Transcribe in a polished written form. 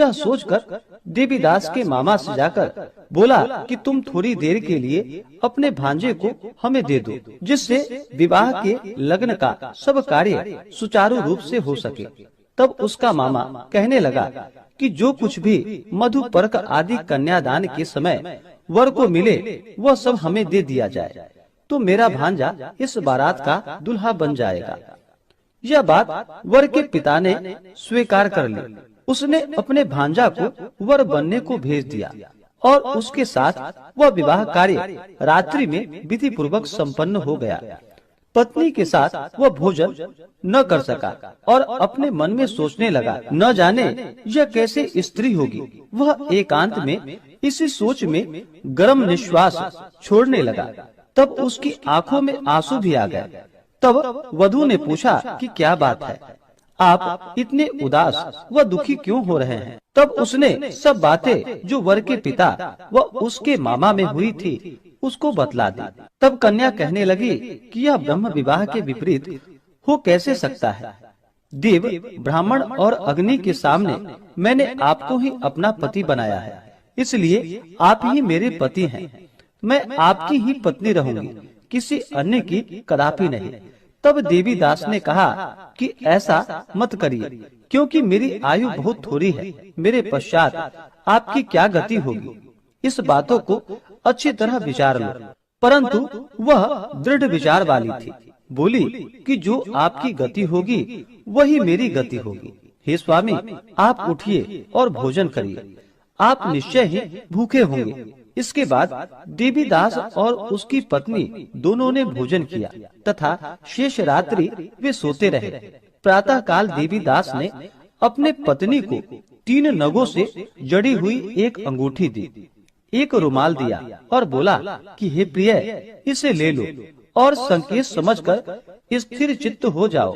यह सोचकर देवीदास के मामा से जाकर बोला कि तुम थोड़ी देर के लिए अपने भांजे को हमें दे दो, जिससे विवाह के लग्न का सब कार्य सुचारू रूप से हो सके। तब उसका मामा कहने लगा कि जो कुछ भी मधुपर्क आदि कन्यादान के समय वर को मिले वह सब हमें दे दिया जाए, तो मेरा भांजा इस बारात का दुल्हा बन जाएगा। यह बात वर के पिता ने स्वीकार कर ली। उसने अपने भांजा को वर बनने को भेज दिया और उसके साथ वह विवाह कार्य रात्रि में विधि पूर्वक संपन्न हो गया। पत्नी के साथ वह भोजन न कर सका और अपने मन में सोचने लगा, न जाने यह कैसे स्त्री होगी। वह एकांत में इसी सोच में गर्म निश्वास छोड़ने लगा। तब उसकी आंखों में आंसू भी आ गए। तब वधू ने पूछा कि क्या बात है, आप इतने उदास व दुखी क्यों हो रहे हैं? तब उसने सब बातें जो वर के पिता व उसके मामा में हुई थी उसको बतला दी। तब कन्या कहने लगी कि यह ब्रह्म विवाह के विपरीत हो कैसे सकता है? देव, ब्राह्मण और अग्नि के सामने मैंने आपको ही अपना पति बनाया है, इसलिए आप ही मेरे पति हैं। मैं आपकी ही पत्नी रहूंगी, किसी अन्य की कदापि नहीं। तब देवीदास ने कहा कि ऐसा मत करिए, क्योंकि मेरी आयु बहुत थोड़ी है। मेरे पश्चात आपकी क्या गति होगी, इस बातों को अच्छी तरह विचार लो। परंतु वह दृढ़ विचार वाली थी। बोली कि जो आपकी गति होगी वही मेरी गति होगी। हे स्वामी, आप उठिए और भोजन करिए, आप निश्चय ही भूखे होंगे। इसके बाद देवीदास और उसकी पत्नी दोनों ने भोजन किया तथा शेष रात्रि वे सोते रहे। प्रातः काल देवीदास ने अपने पत्नी को 3 नगों से जड़ी हुई एक अंगूठी दी, एक रुमाल दिया और बोला कि हे प्रिय, इसे ले लो और संकेत समझकर स्थिर चित्त हो जाओ।